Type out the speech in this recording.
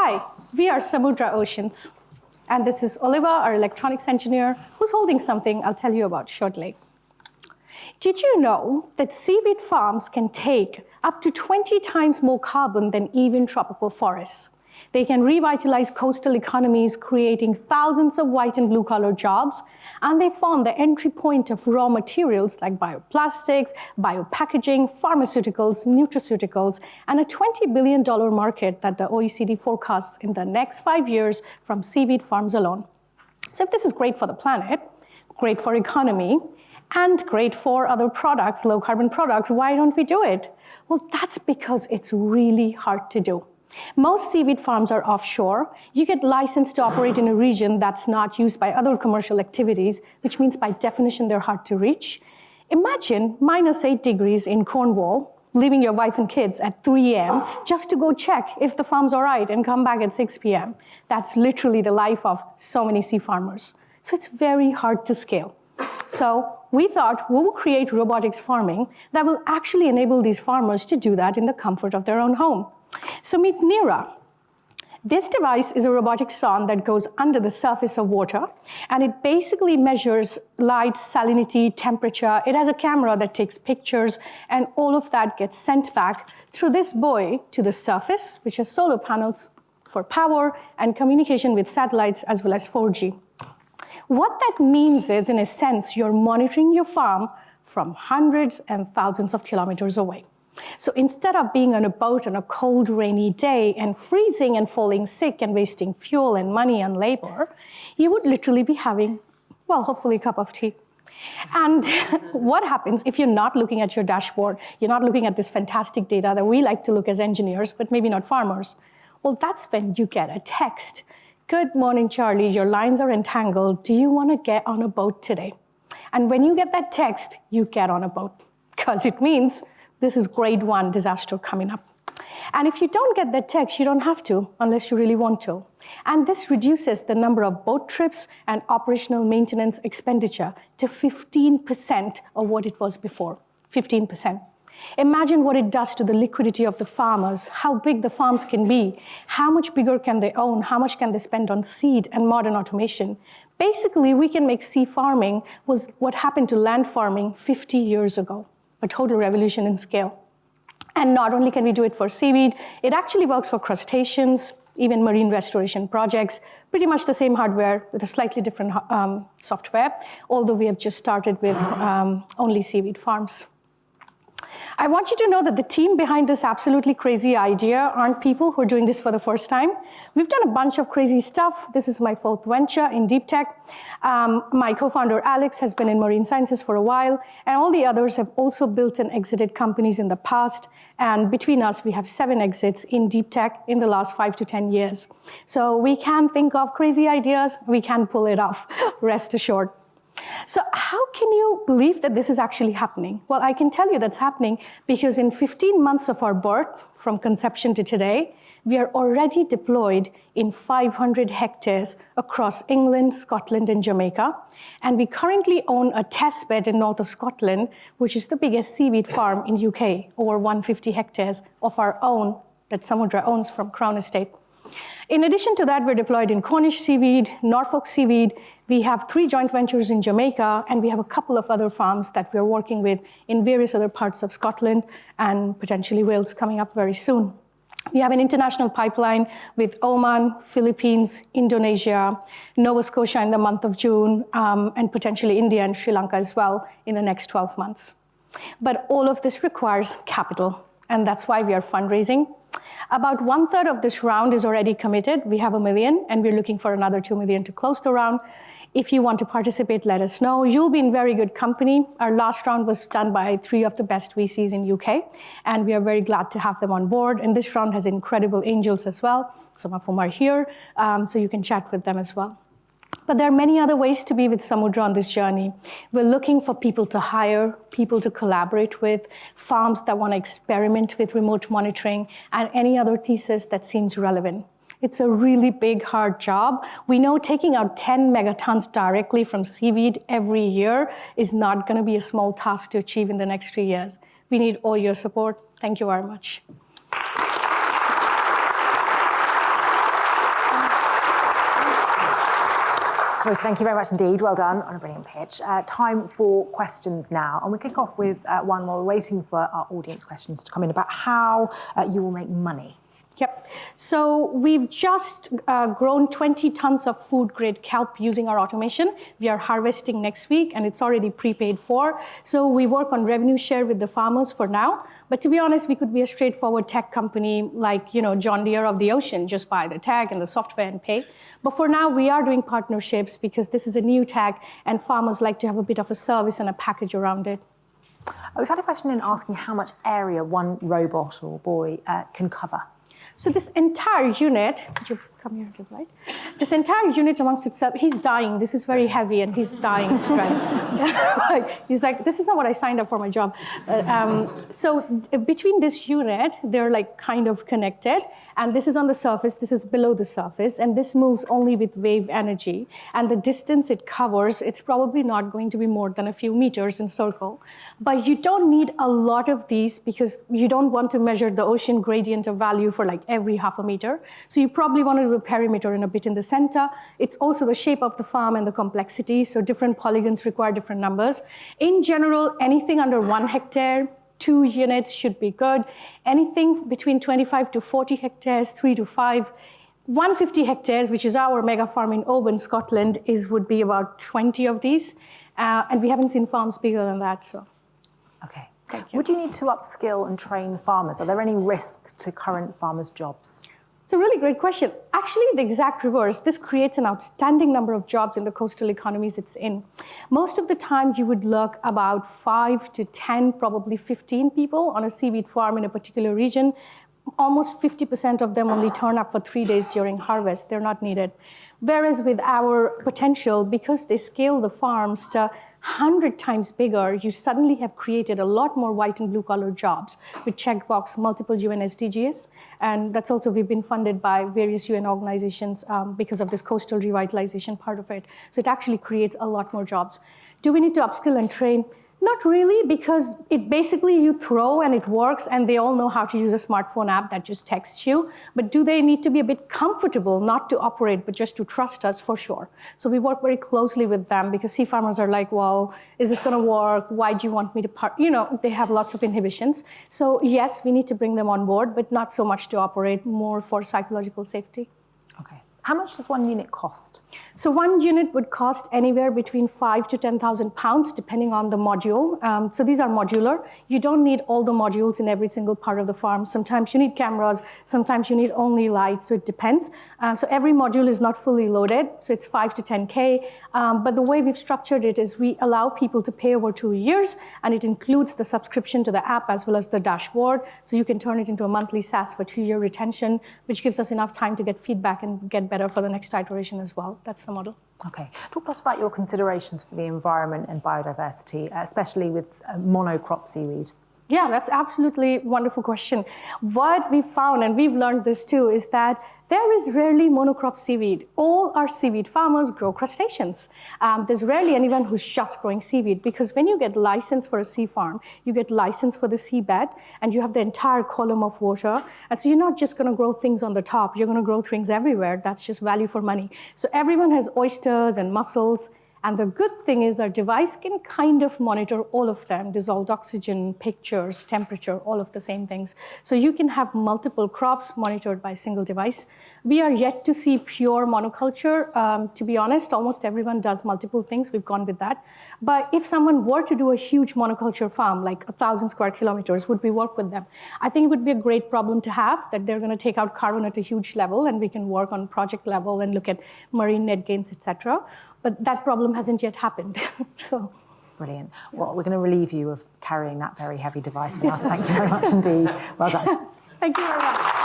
Hi, we are Samudra Oceans. And this is Oliver, our electronics engineer, who's holding something I'll tell you about shortly. Did you know that seaweed farms can take up to 20 times more carbon than even tropical forests? They can revitalize coastal economies, creating thousands of white and blue-collar jobs, and they form the entry point of raw materials like bioplastics, biopackaging, pharmaceuticals, nutraceuticals, and a $20 billion market that the OECD forecasts in the next 5 years from seaweed farms alone. So if this is great for the planet, great for economy, and great for other products, low-carbon products, why don't we do it? Well, that's because it's really hard to do. Most seaweed farms are offshore. You get licensed to operate in a region that's not used by other commercial activities, which means by definition they're hard to reach. Imagine -8 degrees in Cornwall, leaving your wife and kids at 3 a.m. just to go check if the farm's all right and come back at 6 p.m. That's literally the life of so many sea farmers. So it's very hard to scale. So we thought we'll create robotics farming that will actually enable these farmers to do that in the comfort of their own home. So meet Nira. This device is a robotic sond that goes under the surface of water, and it basically measures light, salinity, temperature. It has a camera that takes pictures, and all of that gets sent back through this buoy to the surface, which has solar panels for power and communication with satellites as well as 4G. What that means is, in a sense, you're monitoring your farm from hundreds and thousands of kilometers away. So instead of being on a boat on a cold, rainy day and freezing and falling sick and wasting fuel and money and labor, you would literally be having, well, hopefully a cup of tea. And what happens if you're not looking at your dashboard, you're not looking at this fantastic data that we like to look as engineers, but maybe not farmers? Well, that's when you get a text. Good morning, Charlie, your lines are entangled. Do you want to get on a boat today? And when you get that text, you get on a boat, because it means this is grade 1 disaster coming up. And if you don't get that text, you don't have to, unless you really want to. And this reduces the number of boat trips and operational maintenance expenditure to 15% of what it was before, 15%. Imagine what it does to the liquidity of the farmers, how big the farms can be, how much bigger can they own, how much can they spend on seed and modern automation. Basically, we can make sea farming was what happened to land farming 50 years ago. A total revolution in scale. And not only can we do it for seaweed, it actually works for crustaceans, even marine restoration projects, pretty much the same hardware with a slightly different software, although we have just started with only seaweed farms. I want you to know that the team behind this absolutely crazy idea aren't people who are doing this for the first time. We've done a bunch of crazy stuff. This is my 4th venture in deep tech. My co-founder, Alex, has been in marine sciences for a while, and all the others have also built and exited companies in the past. And between us, we have 7 exits in deep tech in the last 5 to 10 years. So we can think of crazy ideas. We can pull it off, rest assured. So how can you believe that this is actually happening? Well, I can tell you that's happening because in 15 months of our birth, from conception to today, we are already deployed in 500 hectares across England, Scotland, and Jamaica. And we currently own a test bed in north of Scotland, which is the biggest seaweed farm in UK, over 150 hectares of our own that Samudra owns from Crown Estate. In addition to that, we're deployed in Cornish seaweed, Norfolk seaweed. We have 3 joint ventures in Jamaica, and we have a couple of other farms that we're working with in various other parts of Scotland and potentially Wales coming up very soon. We have an international pipeline with Oman, Philippines, Indonesia, Nova Scotia in the month of June, and potentially India and Sri Lanka as well in the next 12 months. But all of this requires capital, and that's why we are fundraising. About 1/3 of this round is already committed. We have $1 million, and we're looking for another $2 million to close the round. If you want to participate, let us know. You'll be in very good company. Our last round was done by 3 of the best VCs in UK, and we are very glad to have them on board. And this round has incredible angels as well. Some of them are here, so you can chat with them as well. But there are many other ways to be with Samudra on this journey. We're looking for people to hire, people to collaborate with, farms that want to experiment with remote monitoring, and any other thesis that seems relevant. It's a really big, hard job. We know taking out 10 megatons directly from seaweed every year is not going to be a small task to achieve in the next 3 years. We need all your support. Thank you very much. Joyce, thank you very much indeed. Well done on a brilliant pitch. Time for questions now. And we kick off with one while we're waiting for our audience questions to come in about how you will make money. Yep. So we've just grown 20 tons of food-grade kelp using our automation. We are harvesting next week, and it's already prepaid for. So we work on revenue share with the farmers for now. But to be honest, we could be a straightforward tech company like, John Deere of the ocean, just buy the tag and the software and pay. But for now, we are doing partnerships because this is a new tag, and farmers like to have a bit of a service and a package around it. We've had a question in asking how much area one robot or boy can cover. So this entire unit, would you come here to the light? This entire unit amongst itself, he's dying. This is very heavy and he's dying, right? He's like, this is not what I signed up for my job. So between this unit, they're like kind of connected. And this is on the surface, this is below the surface. And this moves only with wave energy. And the distance it covers, it's probably not going to be more than a few meters in circle. But you don't need a lot of these because you don't want to measure the ocean gradient of value for like every half a meter. So you probably want to do a perimeter and a bit in the center. It's also the shape of the farm and the complexity. So different polygons require different numbers. In general, anything under 1 hectare, 2 units should be good. Anything between 25 to 40 hectares, 3 to 5. 150 hectares, which is our mega farm in Oban, Scotland, would be about 20 of these. And we haven't seen farms bigger than that. So. Okay. Would you need to upskill and train farmers? Are there any risks to current farmers' jobs? It's a really great question. Actually, the exact reverse. This creates an outstanding number of jobs in the coastal economies it's in. Most of the time, you would look about 5 to 10, probably 15 people on a seaweed farm in a particular region. Almost 50% of them only turn up for 3 days during harvest. They're not needed. Whereas with our potential, because they scale the farms to 100 times bigger, you suddenly have created a lot more white and blue collar jobs with checkbox multiple UN SDGs. And that's also, we've been funded by various UN organizations because of this coastal revitalization part of it. So it actually creates a lot more jobs. Do we need to upskill and train? Not really, because it basically you throw and it works and they all know how to use a smartphone app that just texts you. But do they need to be a bit comfortable, not to operate, but just to trust us? For sure. So we work very closely with them because sea farmers are like, well, is this going to work? Why do you want me to they have lots of inhibitions. So yes, we need to bring them on board, but not so much to operate, more for psychological safety. Okay. How much does one unit cost? So one unit would cost anywhere between 5,000 to 10,000 pounds, depending on the module. So these are modular. You don't need all the modules in every single part of the farm. Sometimes you need cameras, sometimes you need only lights, so it depends. So every module is not fully loaded, so it's 5 to 10K. But the way we've structured it is we allow people to pay over 2 years, and it includes the subscription to the app as well as the dashboard. So you can turn it into a monthly SaaS for 2-year retention, which gives us enough time to get feedback and get better for the next iteration as well. That's the model. Okay. Talk to us about your considerations for the environment and biodiversity, especially with monocrop seaweed. Yeah, that's absolutely a wonderful question. What we found, and we've learned this too, is that there is rarely monocrop seaweed. All our seaweed farmers grow crustaceans. There's rarely anyone who's just growing seaweed, because when you get license for a sea farm, you get license for the seabed, and you have the entire column of water. And so you're not just going to grow things on the top. You're going to grow things everywhere. That's just value for money. So everyone has oysters and mussels. And the good thing is our device can kind of monitor all of them, dissolved oxygen, pictures, temperature, all of the same things. So you can have multiple crops monitored by a single device. We are yet to see pure monoculture. To be honest, almost everyone does multiple things. We've gone with that. But if someone were to do a huge monoculture farm, like 1,000 square kilometers, would we work with them? I think it would be a great problem to have, that they're going to take out carbon at a huge level, and we can work on project level and look at marine net gains, etc. But that problem hasn't yet happened. So. Brilliant. Well, we're going to relieve you of carrying that very heavy device for us. Thank you very much indeed. Well done. Thank you very much.